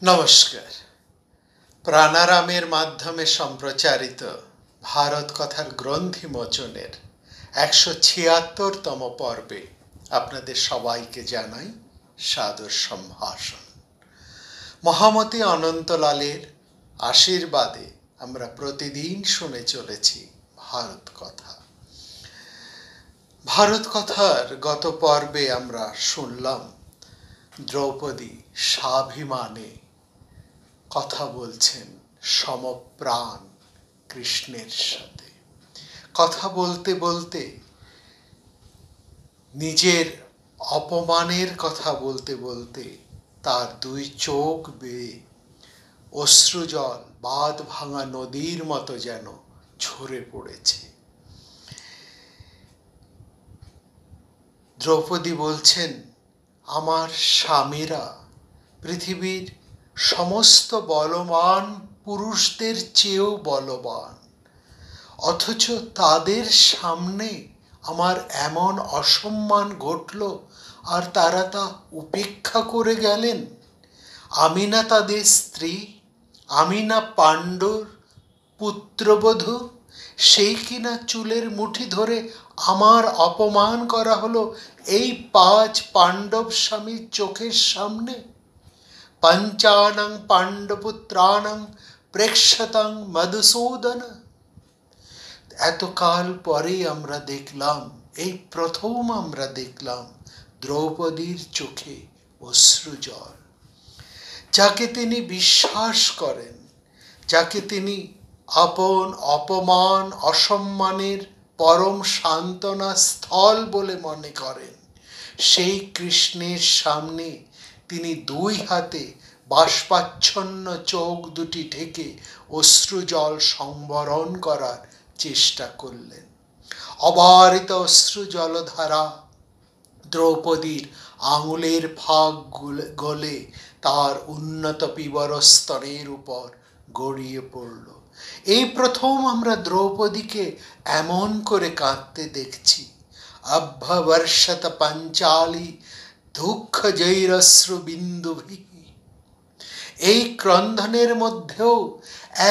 নমস্কার। প্রাণারামের মাধ্যমে সম্প্রচারিত ভারত কথার গ্রন্থি মোচনের ১৭৬তম পর্বে আপনাদের সবাইকে জানাই সাদর সম্ভাষণ। মহামতি অনন্তলালের আশীর্বাদে আমরা প্রতিদিন শুনে চলেছি ভারত কথা। ভারত কথার গত পর্বে আমরা শুনলাম দ্রৌপদী স্বাভিমানে কথা বলছেন সমপ্রাণ কৃষ্ণের সাথে। কথা বলতে বলতে নিজের অপমানের কথা বলতে বলতে তার দুই চোখ বেয়ে অশ্রুজল বাঁধ ভাঙা নদীর মতো যেন ঝরে পড়েছে। দ্রৌপদী বলছেন, আমার স্বামীরা পৃথিবীর সমস্ত বলবান পুরুষদের চেয়েও বলবান, অথচ তাদের সামনে আমার এমন অসম্মান ঘটল আর তারা তা উপেক্ষা করে গেলেন। আমি না তাদের স্ত্রী, আমি না পাণ্ডুর পুত্রবধূ, সেই কিনা চুলের মুঠি ধরে আমার অপমান করা হলো এই 5 পাণ্ডব স্বামীর চোখের সামনে। পঞ্চানং পাণ্ডপুত্রাণং প্রেক্ষতং মধুসূদন। এতকাল পরে আমরা দেখলাম, এই প্রথম আমরা দেখলাম দ্রৌপদীর চোখে অশ্রুজল। যাকে তিনি বিশ্বাস করেন, যাকে তিনি আপন অপমান অসম্মানের পরম সান্ত্বনা স্থল বলে মনে করেন, সেই কৃষ্ণের সামনে তিনি দুই হাতে বাষ্পাচ্ছন্ন চোখ দুটি ঢেকে অশ্রুজল সংবরণ করার চেষ্টা করলেন। অবারিত অশ্রু জলধারা দ্রৌপদীর আঙুলের ফাঁক গলে তার উন্নত পিবরস্তনের উপর গড়িয়ে পড়ল। এই প্রথম আমরা দ্রৌপদীকে এমন করে কাঁদতে দেখছি। অভ্যবর্ষত পাঞ্চালী দুঃখ জৈরশ্রু বিন্দুভি। এই ক্রন্ধনের মধ্যেও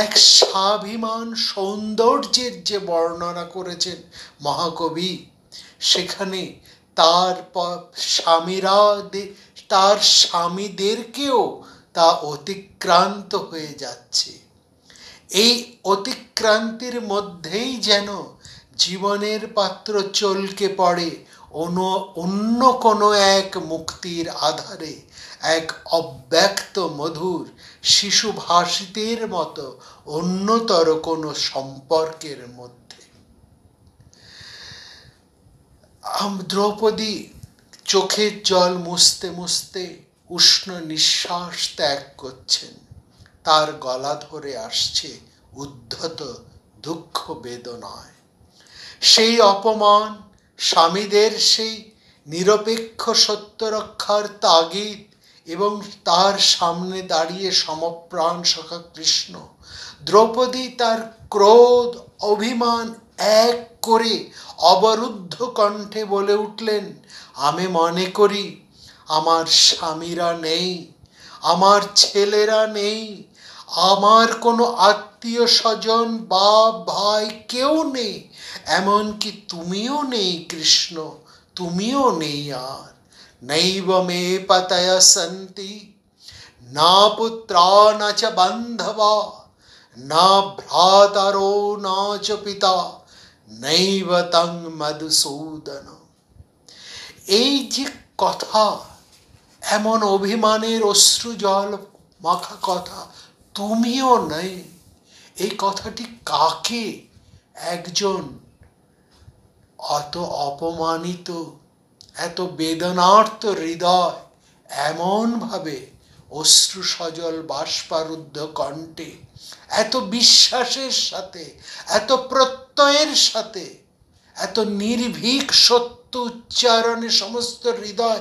এক স্বাভিমান সৌন্দর্যের যে বর্ণনা করেছেন মহাকবি, সেখানে তার স্বামীদেরকেও তা অতিক্রান্ত হয়ে যাচ্ছে। এই অতিক্রান্তির মধ্যেই যেন জীবনের পাত্র চলকে পড়ে অন্য কোনো এক মুক্তির আধারে, এক অব্যক্ত মধুর শিশু ভাষিতের মতো অন্যতর কোনো সম্পর্কের মধ্যে। দ্রৌপদী চোখের জল মুছতে মুছতে উষ্ণ নিঃশ্বাস ত্যাগ করছেন। তার গলা ধরে আসছে উদ্ধত দুঃখ বেদনায়। সেই অপমান, স্বামীদের সেই নিরপেক্ষ সত্য রক্ষার তাগিদ এবং তার সামনে দাঁড়িয়ে সমপ্রাণ সখা কৃষ্ণ। দ্রৌপদী তার ক্রোধ অভিমান এক করে অবরুদ্ধ কণ্ঠে বলে উঠলেন, আমি মনে করি আমার স্বামীরা নেই, আমার ছেলেরা নেই, আমার কোনো আত্মীয় স্বজন বা ভাই কেউ নেই, এমনকি তুমিও নেই কৃষ্ণ, তুমিও নেই আর। নৈব মে পতয় সন্তি না পুত্রা না চ বান্ধবা না ভ্রাতারো না চ পিতা নৈব তং মধুসূদন। এই যে কথা, এমন অভিমানের অশ্রুজল মাখা কথা, তুমিও নেই, এই কথাটি কাকে একজন অত অপমানিত, এত বেদনার্ত হৃদয় এমন ভাবে অশ্রু সজল বাষ্পারুদ্ধ কণ্ঠে এত বিশ্বাসের সাথে, এত প্রত্যয়ের সাথে, এত নির্ভীক সত্য উচ্চারণে সমস্ত হৃদয়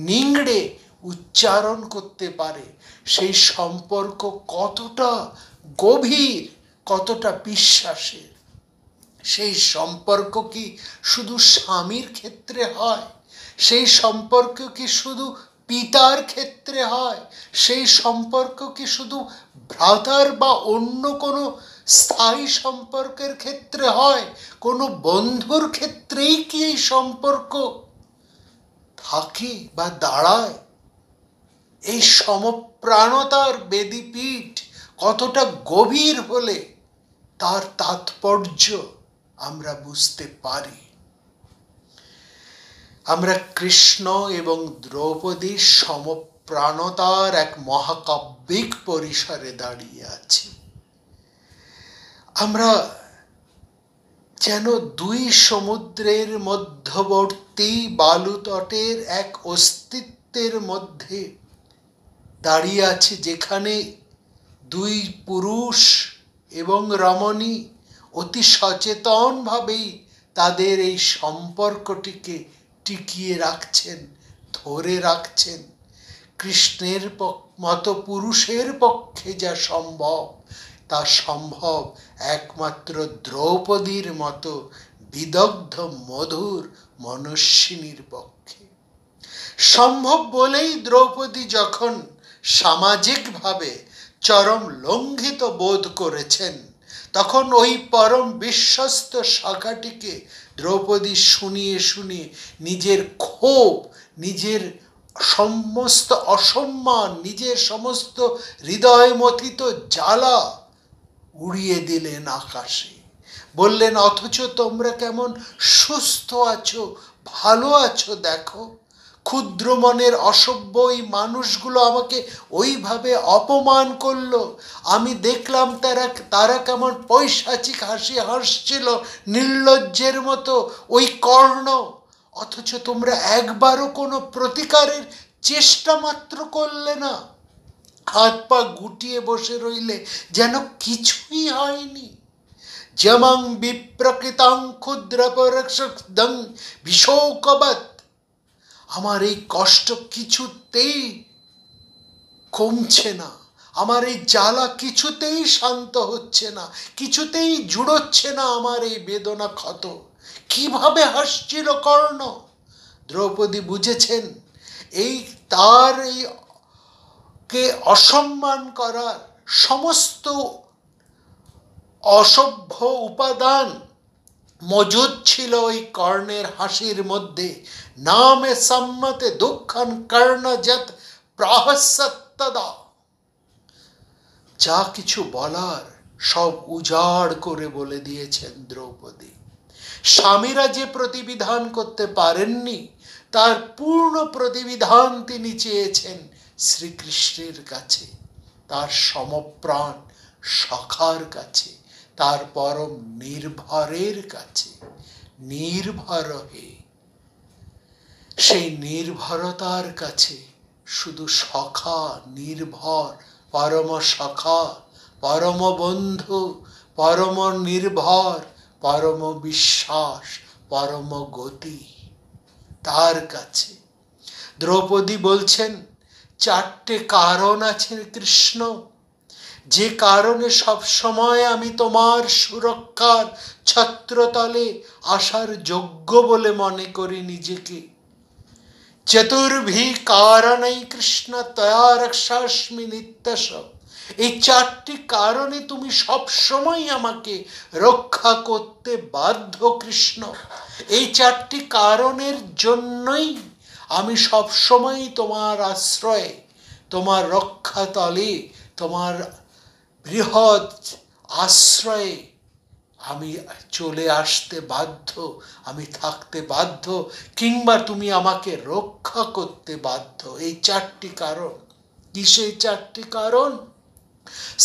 নিংড়ে উচ্চারণ করতে পারে, সেই সম্পর্ক কতটা গভীর, কতটা বিশ্বাসের। সেই সম্পর্ক কি শুধু স্বামীর ক্ষেত্রে হয়? সেই সম্পর্ক কি শুধু পিতার ক্ষেত্রে হয়, সেই সম্পর্ক কি শুধু ভ্রাতার বা অন্য কোনো স্থায়ী সম্পর্কের ক্ষেত্রে হয়? কোনো বন্ধুর ক্ষেত্রেই কি এই সম্পর্ক থাকে বা দাঁড়ায়? এই সমপ্রাণতার বেদীপীঠ কতটা গভীর হলে তার তাৎপর্য আমরা বুঝতে পারি। আমরা কৃষ্ণ এবং দ্রৌপদীর সমপ্রাণতার এক মহাকাব্যিক পরিসরে দাঁড়িয়ে আছি। আমরা যেন দুই সমুদ্রের মধ্যবর্তী বালুতটের এক অস্তিত্বের মধ্যে দাঁড়িয়ে আছি, যেখানে দুই পুরুষ এবং রমণী অতি সচেতনভাবেই তাদের এই সম্পর্কটিকে টিকিয়ে রাখছেন, ধরে রাখছেন। কৃষ্ণের মতো পুরুষের পক্ষে যা সম্ভব, তা সম্ভব একমাত্র দ্রৌপদীর মতো বিদগ্ধ মধুর মনস্বিনীর পক্ষে। সম্ভব বলেই দ্রৌপদী যখন সামাজিকভাবে চরম লঙ্ঘিত বোধ করেছেন, তখন ওই পরম বিশ্বস্ত শাখাটিকে দ্রৌপদী শুনিয়ে শুনিয়ে নিজের ক্ষোভ, নিজের সমস্ত অসম্মান, নিজের সমস্ত হৃদয় মথিত জ্বালা উড়িয়ে দিলেন আকাশে। বললেন, অথচ তোমরা কেমন সুস্থ আছো, ভালো আছো দেখো। ক্ষুদ্র মনের অসভ্য এই মানুষগুলো আমাকে ওইভাবে অপমান করলো। আমি দেখলাম তারা কেমন পৈশাচিক হাসি হাসছিল নির্লজ্জের মতো ওই কর্ণ। অথচ তোমরা একবারও কোনো প্রতিকারের চেষ্টা মাত্র করলে না। হাত পা গুটিয়ে বসে রইলে যেন কিছুই হয়নি। যমং বিপ্রকৃতাং ক্ষুদ্রপরক্ষদং বিশোকবৎ। আমার এই কষ্ট কিছুতেই কমছে না, আমার এই জ্বালা কিছুতেই শান্ত হচ্ছে না, কিছুতেই জুড়োচ্ছে না আমার এই বেদনা ক্ষত। কিভাবে হাসছিল কর্ণ! দ্রৌপদী বুঝেছেন এই তার এই কে অসম্মান করার সমস্ত অসভ্য উপাদান মজুদ ছিল ওই কর্ণের হাসির মধ্যে। নামে সম্মতে দুঃখান কর্ণযৎ প্রাহসত্তদা। যা কিছু বলার সব উজাড় করে বলে দিয়েছেন দ্রৌপদী। স্বামীরা যে প্রতিবিধান করতে পারেননি, তার পূর্ণ প্রতিবিধান তিনি চেয়েছেন শ্রীকৃষ্ণের কাছে, তার সমপ্রাণ সখার কাছে, তার পরম নির্ভরের কাছে। নির্ভর হে, সেই নির্ভরতার কাছে শুধু সখা, নির্ভর, পরম সখা, পরম বন্ধু, পরম নির্ভর, পরম বিশ্বাস, পরম গতি, তার কাছে। দ্রৌপদী বলছেন, চারটে কারণ আছে কৃষ্ণ, যে কারণে সব সময় আমি তোমার সুরক্ষার ছত্রতলে আসার যোগ্য বলে মনে করি নিজেকে। চতুর্ভি কারণেই কৃষ্ণ তয়া রক্ষাস্মি নিত্যশ। এই চারটি কারণে তুমি সব সময় আমাকে রক্ষা করতে বাধ্য কৃষ্ণ। এই চারটি কারণের জন্যই আমি সব সময় তোমার আশ্রয়ে, তোমার রক্ষাতলে, তোমার বৃহৎ আশ্রয়ে আমি চলে আসতে বাধ্য, আমি থাকতে বাধ্য, কিংবা তুমি আমাকে রক্ষা করতে বাধ্য। এই চারটি কারণ। কি সেই চারটি কারণ?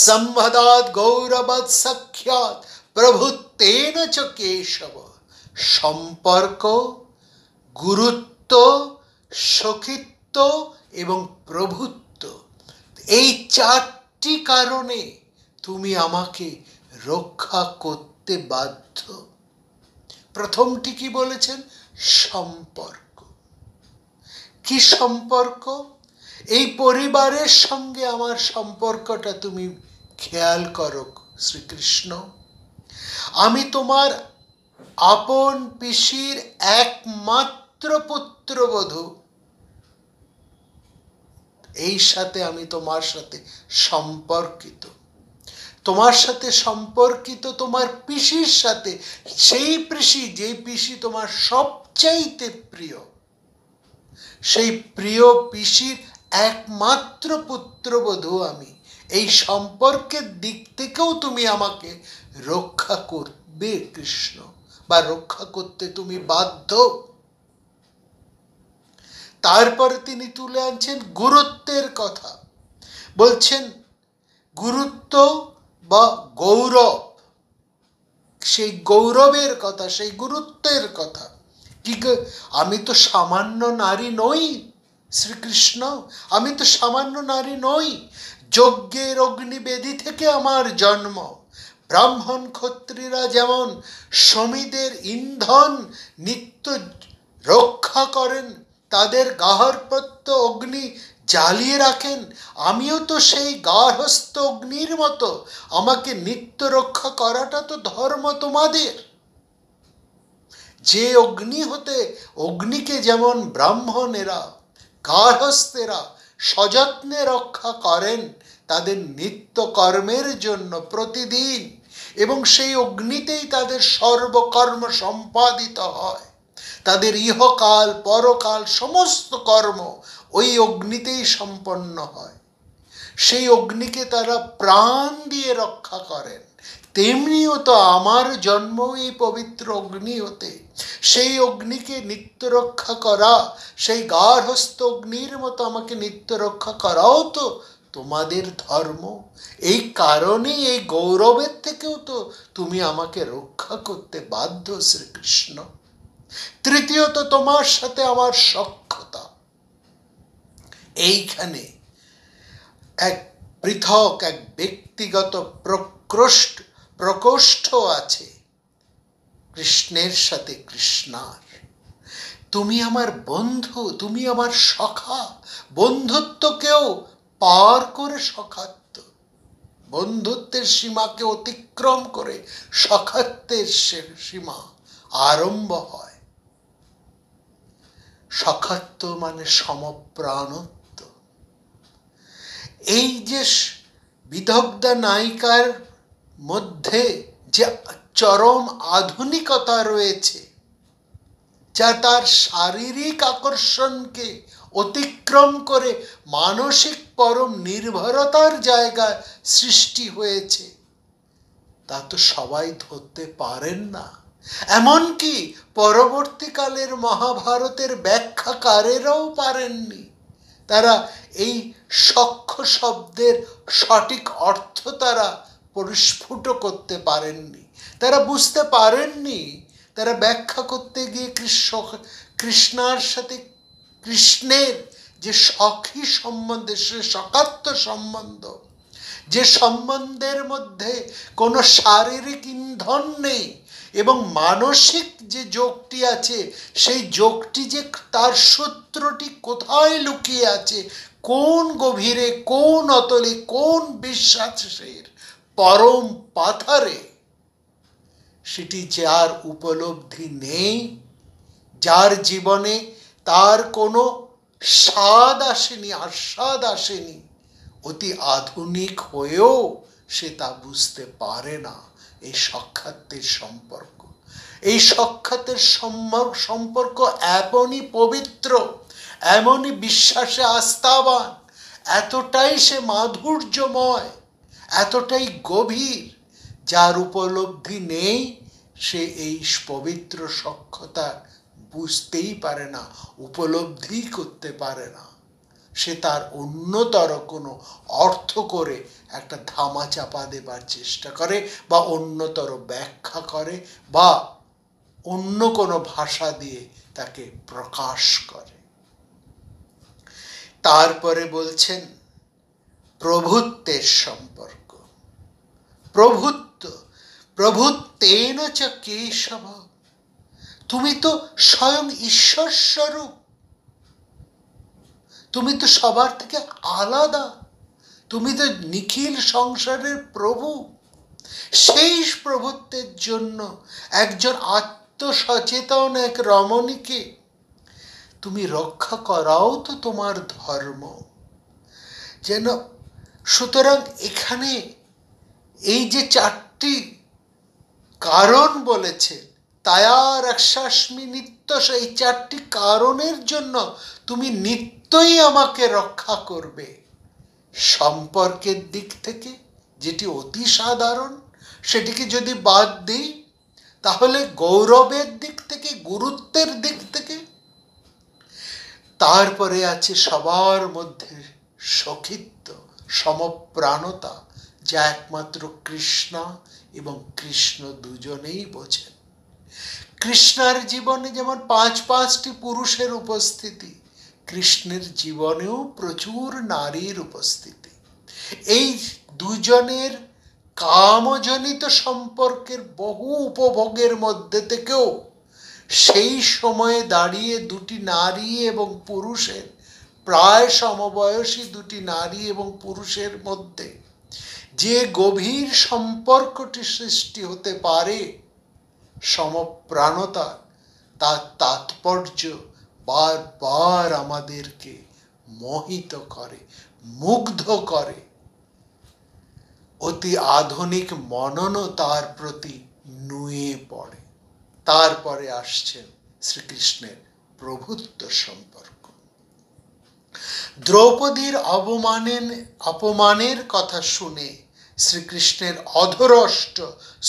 সম্বদাৎ গৌরবৎ সখ্যাৎ প্রভুত্বেন চ কেশব। সম্পর্ক, গুরুত্ব, সখিত্ব এবং প্রভুত্ব, এই চারটি কারণে তুমি আমাকে রক্ষা করতে বাধ্য। প্রথমটি কি বলেছেন? সম্পর্ক। কি সম্পর্ক? এই পরিবারের সঙ্গে আমার সম্পর্কটা তুমি খেয়াল করো শ্রীকৃষ্ণ। আমি তোমার আপন পিসির একমাত্র পুত্রবধূ। এই সাথে আমি তোমার সাথে সম্পর্কিত, তোমার সাথে সম্পর্কিত তোমার পিসির সাথে, সেই পিসি যে পিসি তোমার সবচাইতে প্রিয়, সেই প্রিয় পিসির একমাত্র পুত্রবধূ আমি। এই সম্পর্কের দিক থেকেও তুমি আমাকে রক্ষা করবে কৃষ্ণ, বা রক্ষা করতে তুমি বাধ্য। তারপরে তিনি তুলে আনছেন গুরুত্বের কথা, বলছেন গুরুত্ব বা গৌরব, সেই গৌরবের কথা, সেই গুরুত্বের কথা। কি আমি তো সামান্য নারী নই শ্রীকৃষ্ণ, আমি তো সামান্য নারী নই। যজ্ঞের অগ্নিবেদী থেকে আমার জন্ম। ব্রাহ্মণ ক্ষত্রিয়রা যেমন সমিদের ইন্ধন নিত্য রক্ষা করেন, তাদের গার্হস্থ্য অগ্নি জ্বালিয়ে রাখেন, আমিও তো সেই গার্হস্থ্য অগ্নির মতো। আমাকে নিত্য রক্ষা করাটা তো ধর্ম তোমাদের। যে অগ্নি হতে, অগ্নিকে যেমন ব্রাহ্মণেরা গার্হস্থেরা সযত্নে রক্ষা করেন তাদের নিত্য কর্মের জন্য প্রতিদিন, এবং সেই অগ্নিতেই তাদের সর্বকর্ম সম্পাদিত হয়, তাদের ইহকাল পরকাল সমস্ত কর্ম ওই অগ্নিতেই সম্পন্ন হয়। সেই অগ্নিকে তারা প্রাণ দিয়ে রক্ষা করেন। তেমনিও তো আমার জন্ম এই পবিত্র অগ্নি হতে। সেই অগ্নিকে নিত্য রক্ষা করা, সেই গার্হস্থ অগ্নির মতো আমাকে নিত্য রক্ষা করাও তো তোমাদের ধর্ম। এই কারণে এই গৌরবের থেকেও তো তুমি আমাকে রক্ষা করতে বাধ্য শ্রীকৃষ্ণ। তৃতীয়ত তোমার সাথে আমার সখ্যতা। এইখানে এক পৃথক এক ব্যক্তিগত প্রকোষ্ঠ আছে কৃষ্ণের সাথে কৃষ্ণার। তুমি আমার বন্ধু, তুমি আমার সখা। বন্ধুত্বকেও পার করে সখাত্ব, বন্ধুত্বের সীমাকে অতিক্রম করে সখাত্বের সীমা আরম্ভ হয়। সখাত্ব মানে সমপ্রাণত্ব। এই যে বিদগ্ধা নায়িকার মধ্যে যে চরম আধুনিকতা রয়েছে, যা তার শারীরিক আকর্ষণকে অতিক্রম করে মানসিক পরম নির্ভরতার জায়গায় সৃষ্টি হয়েছে, তা তো সবাই ধরতে পারেন না। এমনকি পরবর্তীকালের মহাভারতের ব্যাখ্যাকারেরাও পারেননি। তারা এই সখ্য শব্দের সঠিক অর্থ তারা পরিস্ফুট করতে পারেননি, তারা বুঝতে পারেননি। তারা ব্যাখ্যা করতে গিয়ে কৃষ্ণার সাথে কৃষ্ণের যে সখী সম্বন্ধ, সে সখাত্ম সম্বন্ধ, যে সম্বন্ধের মধ্যে কোনো শারীরিক ইন্ধন নেই এবং মানসিক যে যোগটি আছে, সেই যোগটি যে তার সূত্রটি কোথায় লুকিয়ে আছে, কোন গভীরে, কোন অতলে, কোন বিশ্বাসের পরম পাথারে, সেটি যার উপলব্ধি নেই, যার জীবনে তার কোনো স্বাদ আসেনি, আস্বাদ আসেনি, অতি আধুনিক হয়েও সে তা বুঝতে পারে না। এই সাক্ষাতের সম্পর্ক, এই সাক্ষাতের সম্পর্ক এমনই পবিত্র, এমনই বিশ্বাসে আস্থাবান, এতটাই সে মাধুর্যময়, এতটাই গভীর, যার উপলব্ধি নেই সে এই পবিত্র সখ্যতা বুঝতেই পারে না, উপলব্ধি করতে পারে না। সে তার অন্যতর কোনো অর্থ করে একটা ধামা চাপা দেবার চেষ্টা করে, বা অন্যতর ব্যাখ্যা করে, বা অন্য কোনো ভাষা দিয়ে তাকে প্রকাশ করে। তারপরে বলছেন প্রভুত্বের সম্পর্ক। প্রভুত্বেন চ কেশব, তুমি তো স্বয়ং ঈশ্বর স্বরূপ, তুমি তো সবার থেকে আলাদা, তুমি তো নিখিল সংসারের প্রভু। সেই প্রভুত্বের জন্য একজন আত্মসচেতন এক রমণীকে তুমি রক্ষা করাও তো তোমার ধর্ম। যেন সুতরাং এখানে এই যে চারটি কারণ বলেছেন, তায়া রক্ষাস্মি নিত্য, এই চারটি কারণের জন্য তুমি নিত্যই আমাকে রক্ষা করবে। সম্পর্কের দিক থেকে যেটি অতি সাধারণ, সেটিকে যদি বাদ দিই, তাহলে গৌরবের দিক থেকে, গুরুত্বের দিক থেকে, তারপরে আছে সবার মধ্যে সখিত্ব, সমপ্রাণতা, যা একমাত্র কৃষ্ণা এবং কৃষ্ণ দুজনেই বোঝেন। কৃষ্ণার জীবনে যেমন পাঁচটি পুরুষের উপস্থিতি, কৃষ্ণের জীবনেও প্রচুর নারীর উপস্থিতি। এই দুজনের কামজনিত সম্পর্কের বহু উপভোগের মধ্যে থেকেও সেই সময়ে দাঁড়িয়ে দুটি নারী এবং পুরুষের, প্রায় সমবয়সী দুটি নারী এবং পুরুষের মধ্যে যে গভীর সম্পর্কটি সৃষ্টি হতে পারে, সমপ্রাণতা, তার তাৎপর্য বারবার আমাদেরকে মোহিত করে, মুগ্ধ করে। অতি আধুনিক মননও তার প্রতি নুয়ে পড়ে। তারপরে আসছেন শ্রীকৃষ্ণের প্রভুত্ব সম্পর্ক। দ্রৌপদীর অপমানের কথা শুনে শ্রীকৃষ্ণের অধরষ্ট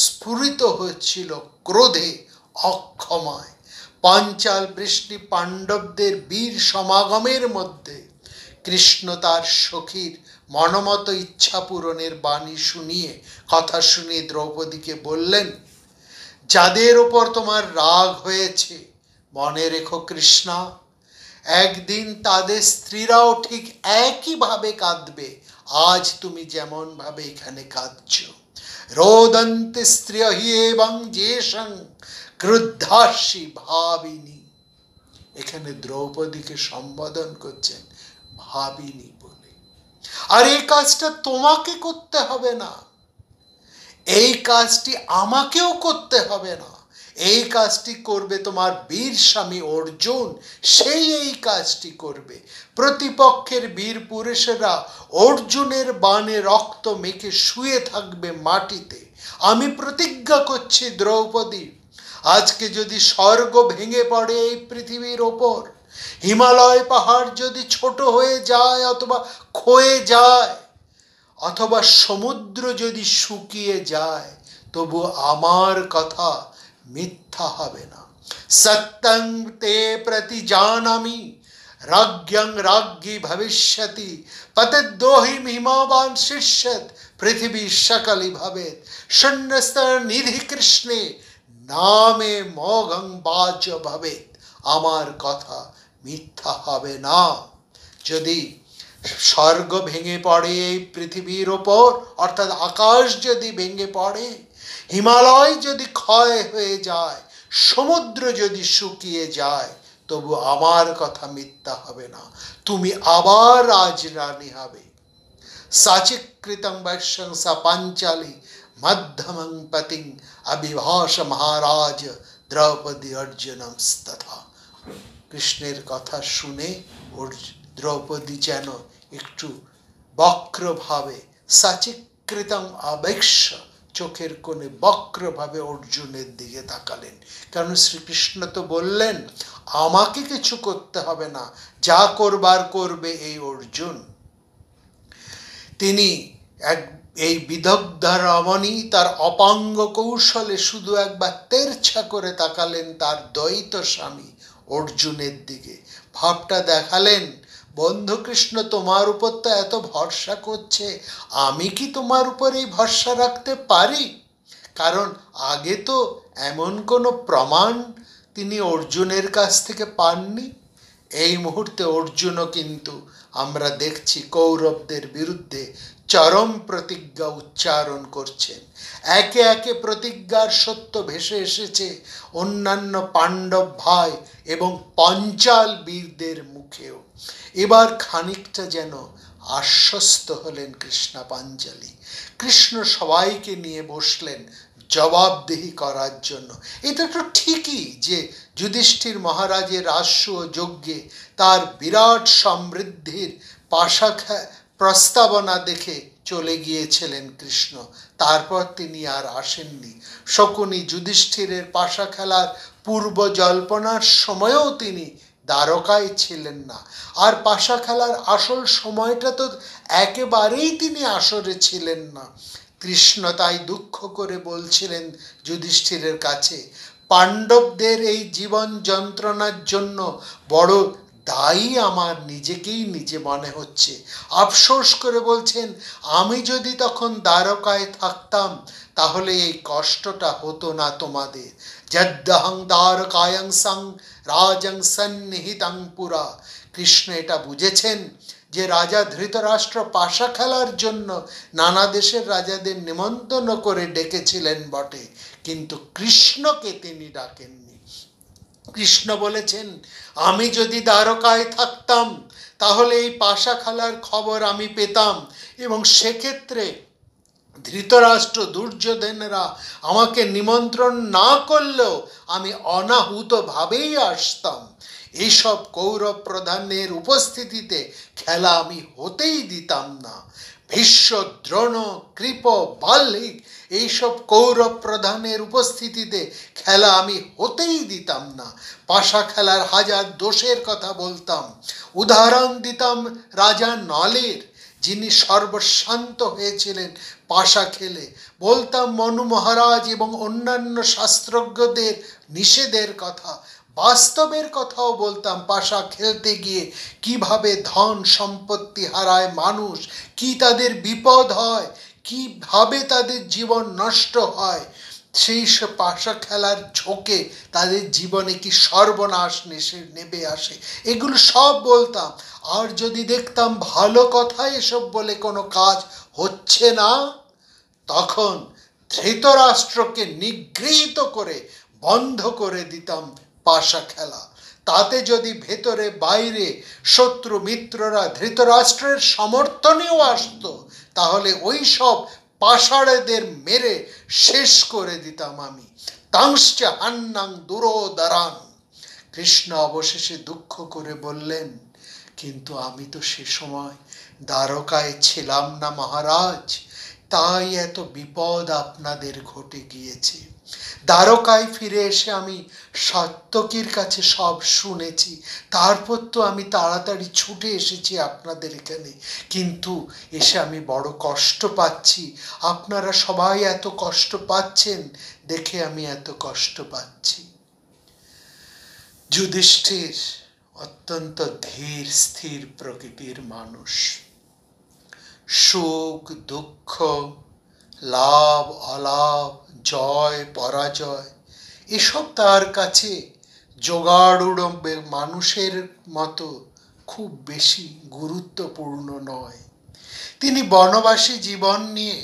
স্ফুরিত হয়েছিল ক্রোধে অক্ষমায়। পাঞ্চাল বৃষ্টি পাণ্ডবদের বীর সমাগমের মধ্যে কৃষ্ণ তার সখীর মনমত ইচ্ছা পূরণের বাণী শুনিয়ে, কথা শুনিয়ে দ্রৌপদীকে বললেন, যাদের ওপর তোমার রাগ হয়েছে, মনে রেখো কৃষ্ণা, একদিন তাদের স্ত্রীরাও ঠিক একইভাবে কাঁদবে, আজ তুমি যেমন ভাবে এখানে কাঁদছ। রোদন্তে স্ত্রিয়হি এবং যেষং ক্রুদ্ধাসি ভাবিনী। এখানে দ্রৌপদীকে সম্বোধন করছেন ভাবিনী বলে। আর এই কাজটা তোমাকে করতে হবে না, এই কাজটি আমাকেও করতে হবে না, এই কাজটি করবে তোমার বীর স্বামী অর্জুন, সেই এই কাজটি করবে। প্রতিপক্ষের বীর পুরুষেরা অর্জুনের বাণে রক্ত মেখে শুয়ে থাকবে মাটিতে। আমি প্রতিজ্ঞা করছি দ্রৌপদী, আজকে যদি স্বর্গ ভেঙে পড়ে এই পৃথিবীর ওপর, হিমালয় পাহাড় যদি ছোট হয়ে যায় অথবা ক্ষয়ে যায়, অথবা সমুদ্র যদি শুকিয়ে যায়, তবু আমার কথা মিথ্যা হবে না। সত্যং তে প্রতি জানামি রাজ্ঞং রাজ্ঞী ভবিষ্যতি পতিদ্দোহি হিমাবান শিষ্যত পৃথিবী সকলি ভবেত শূন্যস্তর নিধি কৃষ্ণে নামে মগং বাচ ভবেত। আমার কথা মিথ্যা হবে না। যদি স্বর্গ ভেঙে পড়ে এই পৃথিবীর ওপর, অর্থাৎ আকাশ যদি ভেঙে পড়ে, হিমালয় যদি ক্ষয় হয়ে যায়, সমুদ্র যদি শুকিয়ে যায়, তবু আমার কথা মিথ্যা হবে না, তুমি আবার রাজরানী হবে। সাচিকৃতং বৈশ্যং সা পাঞ্চালী মধ্যমং পতিং অবিভাস মহারাজ দ্রৌপদী অর্জুনম তথা। কৃষ্ণের কথা শুনে দ্রৌপদী যেন একটু বক্রভাবে, সাচিকৃতং অবৈশ্য, চোখের কোণে বক্রভাবে অর্জুনের দিকে তাকালেন। কারণ শ্রীকৃষ্ণ তো বললেন আমাকে কিছু করতে হবে না, যা করবার করবে এই অর্জুন। তিনি এই বিদগ্ধা রমণী তার অপাঙ্গ কৌশলে শুধু একবার তেরছা করে তাকালেন তার দ্বৈত স্বামী অর্জুনের দিকে। ভাবটা দেখালেন, বন্ধু কৃষ্ণ তোমার উপর তো এত ভরসা করছে, আমি কি তোমার উপর এই ভরসা রাখতে পারি? কারণ আগে তো এমন কোনো প্রমাণ তিনি অর্জুনের কাছ থেকে পাননি। এই মুহূর্তে অর্জুনও কিন্তু আমরা দেখছি কৌরবদের বিরুদ্ধে চরম প্রতিজ্ঞা উচ্চারণ করছেন। একে একে প্রতিজ্ঞার সত্য ভেসে এসেছে অন্যান্য পাণ্ডব ভাই এবং পঞ্চাল বীরদের মুখেও। এবার খানিকটা যেন আশ্বস্ত হলেন কৃষ্ণা পাঞ্চালী। কৃষ্ণ সবাইকে নিয়ে বসলেন জবাবদিহি করার জন্য। এটা তো ঠিকই যে যুধিষ্ঠির মহারাজের রাজস্ব ও যজ্ঞে তার বিরাট সমৃদ্ধির প্রস্তাবনা দেখে চলে গিয়েছিলেন কৃষ্ণ। তারপর তিনি আর আসেননি। শকুনি যুধিষ্ঠিরের পাশা খেলার পূর্ব জল্পনার সময়ও তিনি দ্বারকায় ছিলেন না। আর পাশা খেলার আসল সময়টা তো একেবারেই তিনি আসরে ছিলেন না। কৃষ্ণ তাই দুঃখ করে বলছিলেন যুধিষ্ঠিরের কাছে, পাণ্ডবদের এই জীবন যন্ত্রণার জন্য বড় দায়ী আমার নিজেকেই নিজে মনে হচ্ছে। আফসোস করে বলছেন, আমি যদি তখন দ্বারকায় থাকতাম তাহলে এই কষ্টটা হতো না তোমাদের। যদ্দহং দ্বারকায়ং সং রাজং সন্নিহিতং পুরা। কৃষ্ণ এটা বুঝেছেন যে রাজা ধৃতরাষ্ট্র পাশা খেলার জন্য নানা দেশের রাজাদের নিমন্ত্রণ করে ডেকেছিলেন বটে, কিন্তু কৃষ্ণকে তিনি ডাকেননি। কৃষ্ণ বলেছেন, আমি যদি দ্বারকায় থাকতাম তাহলে এই পাশা খেলার খবর আমি পেতাম, এবং সেক্ষেত্রে ধৃতরাষ্ট্র দুর্যোধনেরা আমাকে নিমন্ত্রণ না করলেও আমি অনাহুতভাবেই আসতাম। এইসব কৌরব প্রধানের উপস্থিতিতে খেলা আমি হতেই দিতাম না। ভীষ্ম, দ্রোণ, কৃপ, বাল্মীক এইসব কৌরব প্রধানের উপস্থিতিতে খেলা আমি হতেই দিতাম না। পাশা খেলার হাজার দোষের কথা বলতাম। উদাহরণ দিতাম রাজা নলের, যিনি সর্বশান্ত হয়েছিলেন পাশা খেলে। বলতাম মনু মহারাজ এবং অন্যান্য শাস্ত্রজ্ঞদের নিষেধের কথা। বাস্তবের কথাও বলতাম, পাশা খেলতে গিয়ে কিভাবে ধন সম্পত্তি হারায় মানুষ, কি তাদের বিপদ হয়, কিভাবে তাদের জীবন নষ্ট হয়, সেই সব পাশা খেলার ঝোঁকে তাদের জীবনে কি সর্বনাশ নেমে আসে, এগুলো সব বলতাম। আর যদি দেখতাম ভালো কথা এসব বলে কোনো কাজ হচ্ছে না, তখন ধৃতরাষ্ট্রকে নিগৃহীত করে বন্ধ করে দিতাম পাশা খেলা। তাতে যদি ভেতরে বাইরে শত্রু মিত্ররা ধৃতরাষ্ট্রের সমর্থনেও আসতো, তাহলে ওই সব পাষাড়েদের মেরে শেষ করে দিতাম আমি। তাংশ্চ হান্নাং দুরোদরান। কৃষ্ণ অবশেষে দুঃখ করে বললেন, কিন্তু আমি তো সে সময় দ্বারকায় ছিলাম না মহারাজ, তাই এত বিপদ আপনাদের ঘটে গিয়েছে। দ্বারকায় ফিরে এসে আমি সাত্যকীর কাছে সব শুনেছি, তারপর তো আমি তাড়াতাড়ি ছুটে এসেছি আপনাদের এখানে। কিন্তু এসে আমি বড় কষ্ট পাচ্ছি, আপনারা সবাই এত কষ্ট পাচ্ছেন দেখে আমি এত কষ্ট পাচ্ছি। যুধিষ্ঠির অত্যন্ত ধীর স্থির প্রকৃতির মানুষ। সুখ দুঃখ, লাভ অলাভ, জয় পরাজয় এসব তার কাছে জোগাড়ুড়ো মানুষের মতো খুব বেশি গুরুত্বপূর্ণ নয়। তিনি বনবাসী জীবন নিয়ে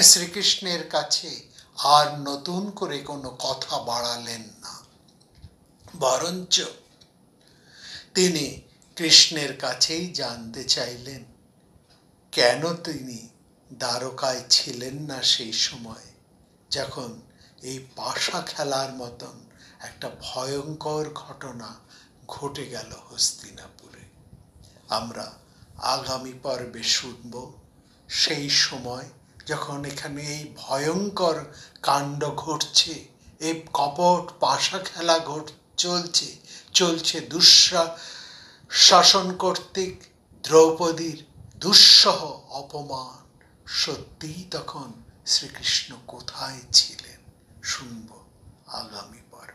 শ্রীকৃষ্ণের কাছে আর নতুন করে কোনো কথা বাড়ালেন না, বরঞ্চ তিনি কৃষ্ণের কাছেই জানতে চাইলেন কেন তিনি দ্বারকায় ছিলেন না সেই সময়, যখন এই পাশা খেলার মতন একটা ভয়ঙ্কর ঘটনা ঘটে গেল হস্তিনাপুরে। আমরা আগামী পর্বে শুনব সেই সময় যখন এখানে এই ভয়ঙ্কর কাণ্ড ঘটছে, এই কপট পাশা খেলা চলছে শাসন কর্তৃক দ্রৌপদীর দুঃসহ অপমান। সত্যিই তখন শ্রীকৃষ্ণ কোথায় ছিলেন, শুনব আগামী পর্বে।